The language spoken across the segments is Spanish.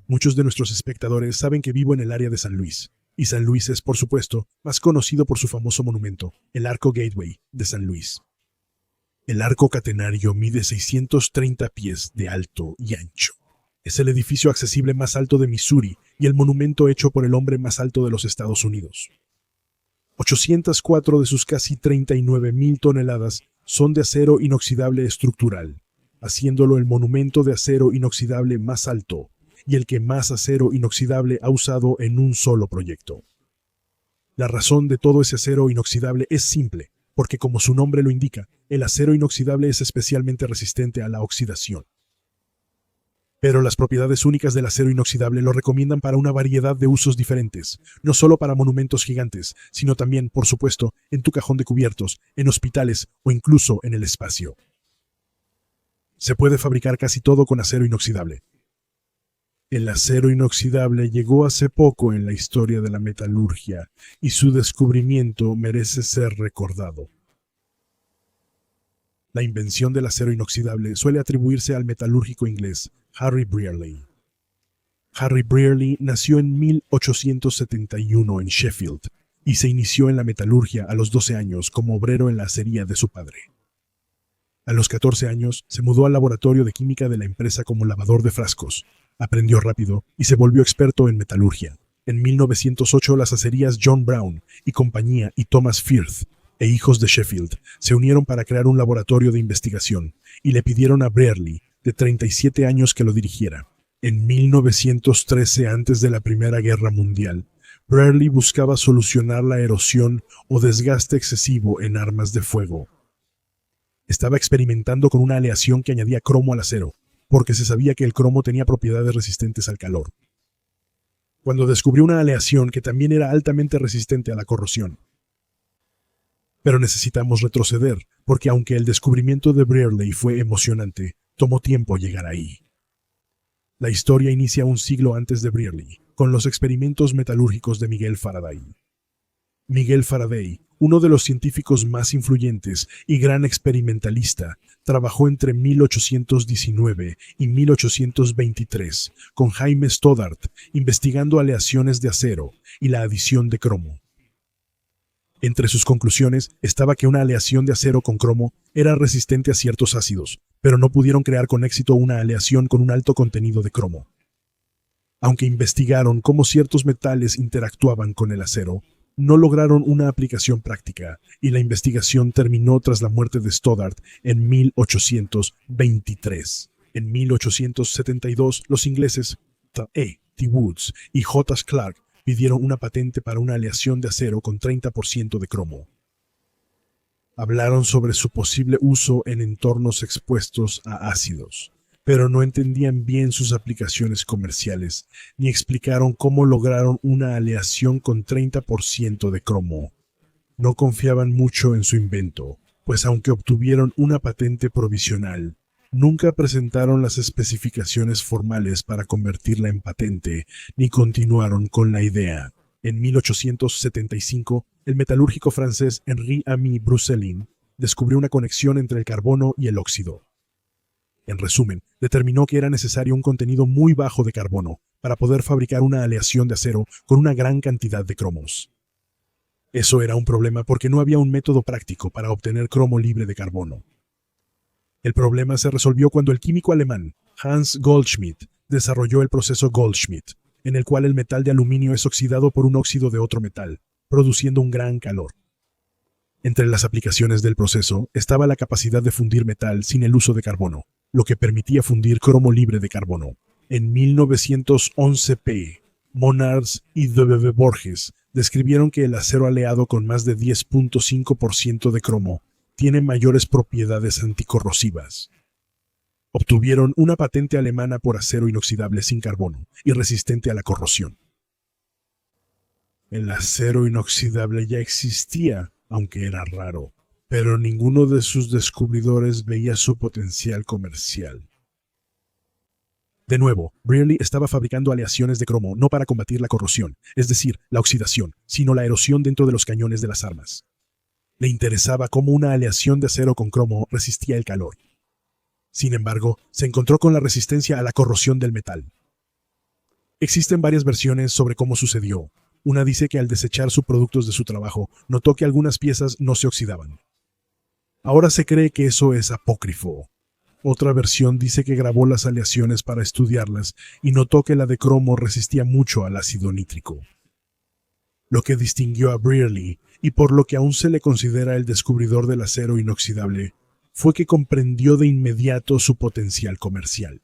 Muchos de nuestros espectadores saben que vivo en el área de San Luis, y San Luis es, por supuesto, más conocido por su famoso monumento, el Arco Gateway de San Luis. El arco catenario mide 630 pies de alto y ancho. Es el edificio accesible más alto de Missouri y el monumento hecho por el hombre más alto de los Estados Unidos. 804 de sus casi 39,000 toneladas son de acero inoxidable estructural, haciéndolo el monumento de acero inoxidable más alto y el que más acero inoxidable ha usado en un solo proyecto. La razón de todo ese acero inoxidable es simple, porque como su nombre lo indica, el acero inoxidable es especialmente resistente a la oxidación. Pero las propiedades únicas del acero inoxidable lo recomiendan para una variedad de usos diferentes, no solo para monumentos gigantes, sino también, por supuesto, en tu cajón de cubiertos, en hospitales o incluso en el espacio. Se puede fabricar casi todo con acero inoxidable. El acero inoxidable llegó hace poco en la historia de la metalurgia y su descubrimiento merece ser recordado. La invención del acero inoxidable suele atribuirse al metalúrgico inglés Harry Brearley. Harry Brearley nació en 1871 en Sheffield y se inició en la metalurgia a los 12 años como obrero en la acería de su padre. A los 14 años se mudó al laboratorio de química de la empresa como lavador de frascos. Aprendió rápido y se volvió experto en metalurgia. En 1908 las acerías John Brown y compañía y Thomas Firth e hijos de Sheffield se unieron para crear un laboratorio de investigación y le pidieron a Brearley, de 37 años, que lo dirigiera. En 1913, antes de la Primera Guerra Mundial, Brearley buscaba solucionar la erosión o desgaste excesivo en armas de fuego. Estaba experimentando con una aleación que añadía cromo al acero, porque se sabía que el cromo tenía propiedades resistentes al calor. Cuando descubrió una aleación que también era altamente resistente a la corrosión. Pero necesitamos retroceder, porque aunque el descubrimiento de Brearley fue emocionante, tomó tiempo llegar ahí. La historia inicia un siglo antes de Brearley, con los experimentos metalúrgicos de Miguel Faraday. Miguel Faraday, uno de los científicos más influyentes y gran experimentalista, trabajó entre 1819 y 1823 con Jaime Stoddart investigando aleaciones de acero y la adición de cromo. Entre sus conclusiones estaba que una aleación de acero con cromo era resistente a ciertos ácidos, pero no pudieron crear con éxito una aleación con un alto contenido de cromo. Aunque investigaron cómo ciertos metales interactuaban con el acero, no lograron una aplicación práctica, y la investigación terminó tras la muerte de Stoddart en 1823. En 1872, los ingleses T. Woods y J. Clark pidieron una patente para una aleación de acero con 30% de cromo. Hablaron sobre su posible uso en entornos expuestos a ácidos, pero no entendían bien sus aplicaciones comerciales, ni explicaron cómo lograron una aleación con 30% de cromo. No confiaban mucho en su invento, pues aunque obtuvieron una patente provisional, nunca presentaron las especificaciones formales para convertirla en patente, ni continuaron con la idea. En 1875, el metalúrgico francés Henri-Ami Brusselin descubrió una conexión entre el carbono y el óxido. En resumen, determinó que era necesario un contenido muy bajo de carbono para poder fabricar una aleación de acero con una gran cantidad de cromos. Eso era un problema porque no había un método práctico para obtener cromo libre de carbono. El problema se resolvió cuando el químico alemán Hans Goldschmidt desarrolló el proceso Goldschmidt, en el cual el metal de aluminio es oxidado por un óxido de otro metal, produciendo un gran calor. Entre las aplicaciones del proceso estaba la capacidad de fundir metal sin el uso de carbono, lo que permitía fundir cromo libre de carbono. En 1911 P. Monards y W. Borges describieron que el acero aleado con más de 10.5% de cromo tiene mayores propiedades anticorrosivas. Obtuvieron una patente alemana por acero inoxidable sin carbono y resistente a la corrosión. El acero inoxidable ya existía, aunque era raro, pero ninguno de sus descubridores veía su potencial comercial. De nuevo, Brearley estaba fabricando aleaciones de cromo no para combatir la corrosión, es decir, la oxidación, sino la erosión dentro de los cañones de las armas. Le interesaba cómo una aleación de acero con cromo resistía el calor. Sin embargo, se encontró con la resistencia a la corrosión del metal. Existen varias versiones sobre cómo sucedió. Una dice que al desechar sus productos de su trabajo, notó que algunas piezas no se oxidaban. Ahora se cree que eso es apócrifo. Otra versión dice que grabó las aleaciones para estudiarlas y notó que la de cromo resistía mucho al ácido nítrico. Lo que distinguió a Brearley, y por lo que aún se le considera el descubridor del acero inoxidable, fue que comprendió de inmediato su potencial comercial.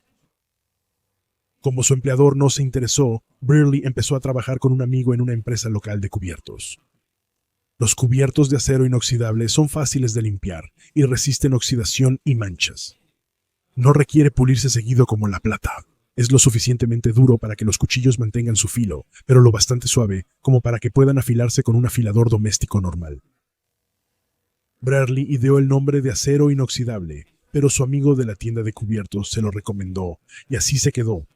Como su empleador no se interesó, Brearley empezó a trabajar con un amigo en una empresa local de cubiertos. Los cubiertos de acero inoxidable son fáciles de limpiar y resisten oxidación y manchas. No requiere pulirse seguido como la plata. Es lo suficientemente duro para que los cuchillos mantengan su filo, pero lo bastante suave como para que puedan afilarse con un afilador doméstico normal. Brearley ideó el nombre de acero inoxidable, pero su amigo de la tienda de cubiertos se lo recomendó, y así se quedó.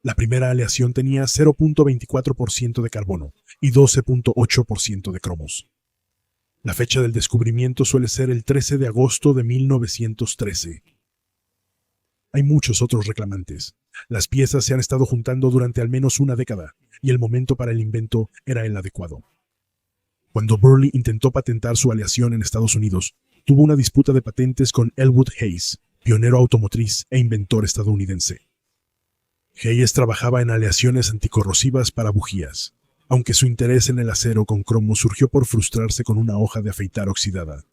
La primera aleación tenía 0.24% de carbono y 12.8% de cromos. La fecha del descubrimiento suele ser el 13 de agosto de 1913. Hay muchos otros reclamantes. Las piezas se han estado juntando durante al menos una década, y el momento para el invento era el adecuado. Cuando Brearley intentó patentar su aleación en Estados Unidos, tuvo una disputa de patentes con Elwood Hayes, pionero automotriz e inventor estadounidense. Hayes trabajaba en aleaciones anticorrosivas para bujías, aunque su interés en el acero con cromo surgió por frustrarse con una hoja de afeitar oxidada.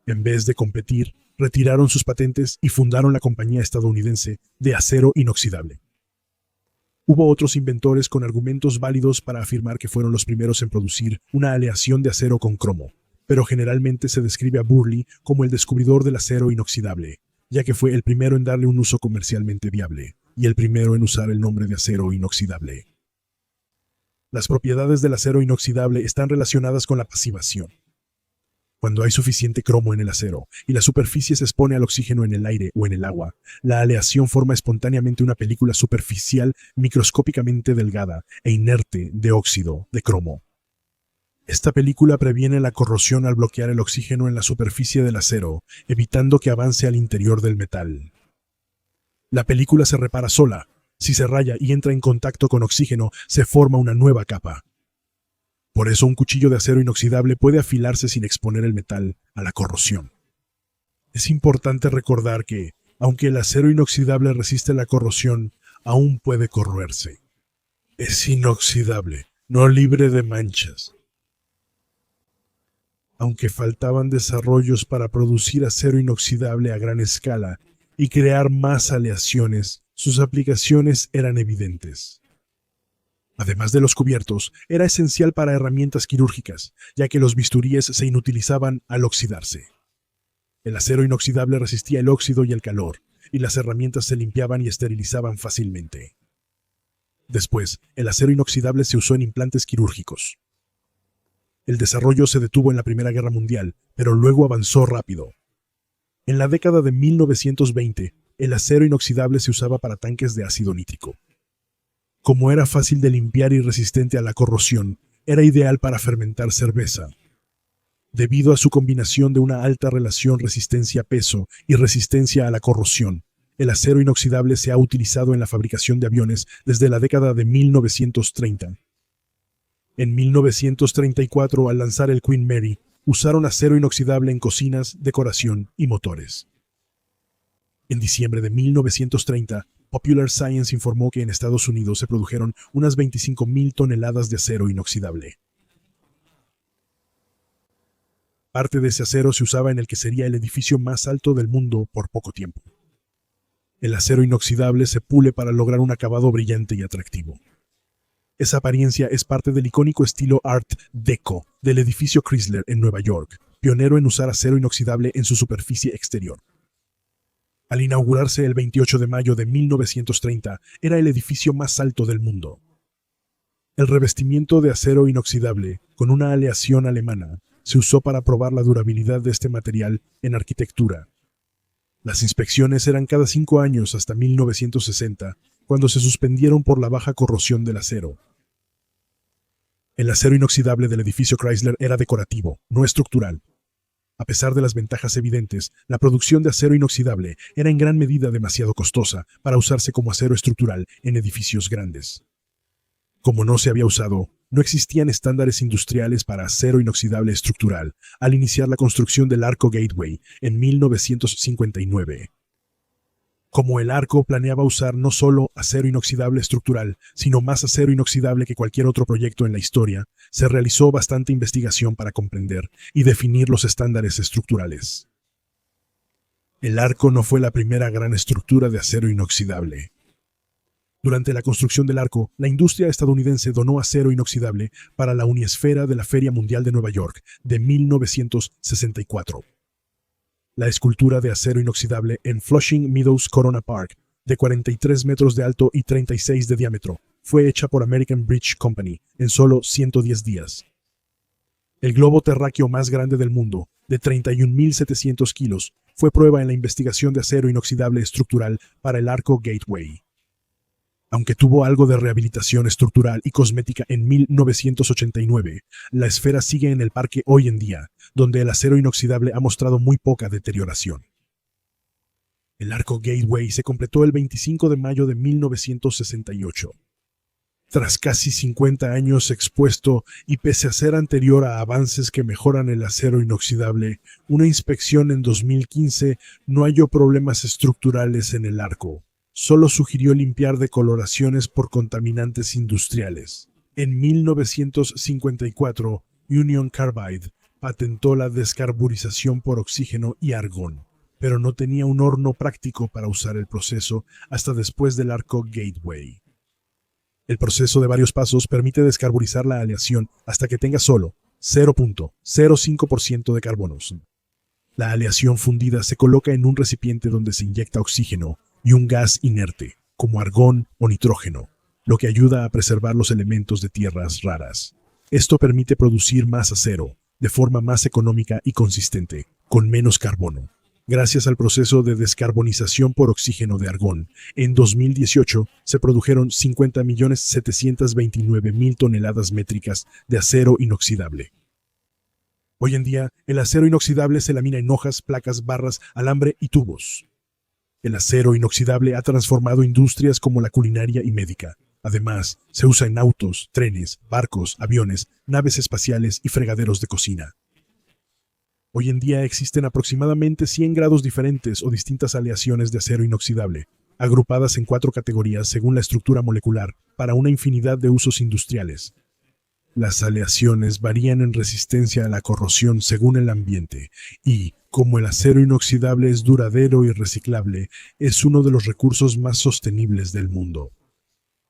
En vez de competir, retiraron sus patentes y fundaron la compañía estadounidense de acero inoxidable. Hubo otros inventores con argumentos válidos para afirmar que fueron los primeros en producir una aleación de acero con cromo, pero generalmente se describe a Brearley como el descubridor del acero inoxidable, ya que fue el primero en darle un uso comercialmente viable y el primero en usar el nombre de acero inoxidable. Las propiedades del acero inoxidable están relacionadas con la pasivación. Cuando hay suficiente cromo en el acero y la superficie se expone al oxígeno en el aire o en el agua, la aleación forma espontáneamente una película superficial microscópicamente delgada e inerte de óxido de cromo. Esta película previene la corrosión al bloquear el oxígeno en la superficie del acero, evitando que avance al interior del metal. La película se repara sola. Si se raya y entra en contacto con oxígeno, se forma una nueva capa. Por eso un cuchillo de acero inoxidable puede afilarse sin exponer el metal a la corrosión. Es importante recordar que, aunque el acero inoxidable resiste la corrosión, aún puede corroerse. Es inoxidable, no libre de manchas. Aunque faltaban desarrollos para producir acero inoxidable a gran escala y crear más aleaciones, sus aplicaciones eran evidentes. Además de los cubiertos, era esencial para herramientas quirúrgicas, ya que los bisturíes se inutilizaban al oxidarse. El acero inoxidable resistía el óxido y el calor, y las herramientas se limpiaban y esterilizaban fácilmente. Después, el acero inoxidable se usó en implantes quirúrgicos. El desarrollo se detuvo en la Primera Guerra Mundial, pero luego avanzó rápido. En la década de 1920, el acero inoxidable se usaba para tanques de ácido nítrico. Como era fácil de limpiar y resistente a la corrosión, era ideal para fermentar cerveza. Debido a su combinación de una alta relación resistencia-peso y resistencia a la corrosión, el acero inoxidable se ha utilizado en la fabricación de aviones desde la década de 1930. En 1934, al lanzar el Queen Mary, usaron acero inoxidable en cocinas, decoración y motores. En diciembre de 1930, Popular Science informó que en Estados Unidos se produjeron unas 25.000 toneladas de acero inoxidable. Parte de ese acero se usaba en el que sería el edificio más alto del mundo por poco tiempo. El acero inoxidable se pule para lograr un acabado brillante y atractivo. Esa apariencia es parte del icónico estilo Art Deco del edificio Chrysler en Nueva York, pionero en usar acero inoxidable en su superficie exterior. Al inaugurarse el 28 de mayo de 1930, era el edificio más alto del mundo. El revestimiento de acero inoxidable, con una aleación alemana, se usó para probar la durabilidad de este material en arquitectura. Las inspecciones eran cada 5 años hasta 1960, cuando se suspendieron por la baja corrosión del acero. El acero inoxidable del edificio Chrysler era decorativo, no estructural. A pesar de las ventajas evidentes, la producción de acero inoxidable era en gran medida demasiado costosa para usarse como acero estructural en edificios grandes. Como no se había usado, no existían estándares industriales para acero inoxidable estructural al iniciar la construcción del Arco Gateway en 1959. Como el Arco planeaba usar no solo acero inoxidable estructural, sino más acero inoxidable que cualquier otro proyecto en la historia, se realizó bastante investigación para comprender y definir los estándares estructurales. El Arco no fue la primera gran estructura de acero inoxidable. Durante la construcción del Arco, la industria estadounidense donó acero inoxidable para la Uniesfera de la Feria Mundial de Nueva York de 1964. La escultura de acero inoxidable en Flushing Meadows Corona Park, de 43 metros de alto y 36 de diámetro, fue hecha por American Bridge Company en solo 110 días. El globo terráqueo más grande del mundo, de 31.700 kilos, fue prueba en la investigación de acero inoxidable estructural para el Arco Gateway. Aunque tuvo algo de rehabilitación estructural y cosmética en 1989, la esfera sigue en el parque hoy en día, donde el acero inoxidable ha mostrado muy poca deterioración. El Arco Gateway se completó el 25 de mayo de 1968. Tras casi 50 años expuesto y pese a ser anterior a avances que mejoran el acero inoxidable, una inspección en 2015 no halló problemas estructurales en el arco. Solo sugirió limpiar decoloraciones por contaminantes industriales. En 1954, Union Carbide patentó la descarburización por oxígeno y argón, pero no tenía un horno práctico para usar el proceso hasta después del Arco Gateway. El proceso de varios pasos permite descarburizar la aleación hasta que tenga solo 0.05% de carbonos. La aleación fundida se coloca en un recipiente donde se inyecta oxígeno y un gas inerte, como argón o nitrógeno, lo que ayuda a preservar los elementos de tierras raras. Esto permite producir más acero, de forma más económica y consistente, con menos carbono. Gracias al proceso de descarbonización por oxígeno de argón, en 2018 se produjeron 50.729.000 toneladas métricas de acero inoxidable. Hoy en día, el acero inoxidable se lamina en hojas, placas, barras, alambre y tubos. El acero inoxidable ha transformado industrias como la culinaria y médica. Además, se usa en autos, trenes, barcos, aviones, naves espaciales y fregaderos de cocina. Hoy en día existen aproximadamente 100 grados diferentes o distintas aleaciones de acero inoxidable, agrupadas en 4 categorías según la estructura molecular, para una infinidad de usos industriales. Las aleaciones varían en resistencia a la corrosión según el ambiente y, como el acero inoxidable es duradero y reciclable, es uno de los recursos más sostenibles del mundo.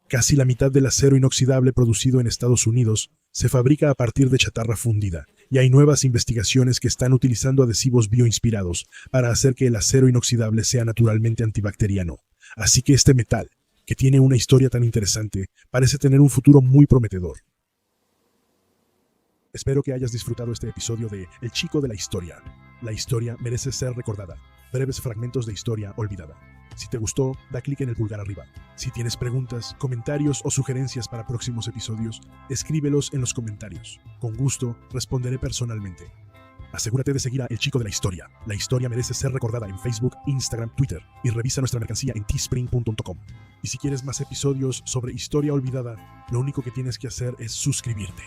Casi la mitad del acero inoxidable producido en Estados Unidos se fabrica a partir de chatarra fundida, y hay nuevas investigaciones que están utilizando adhesivos bioinspirados para hacer que el acero inoxidable sea naturalmente antibacteriano. Así que este metal, que tiene una historia tan interesante, parece tener un futuro muy prometedor. Espero que hayas disfrutado este episodio de El Chico de la Historia. La historia merece ser recordada. Breves fragmentos de historia olvidada. Si te gustó, da clic en el pulgar arriba. Si tienes preguntas, comentarios o sugerencias para próximos episodios, escríbelos en los comentarios. Con gusto, responderé personalmente. Asegúrate de seguir a El Chico de la Historia. La historia merece ser recordada en Facebook, Instagram, Twitter y revisa nuestra mercancía en teespring.com. Y si quieres más episodios sobre historia olvidada, lo único que tienes que hacer es suscribirte.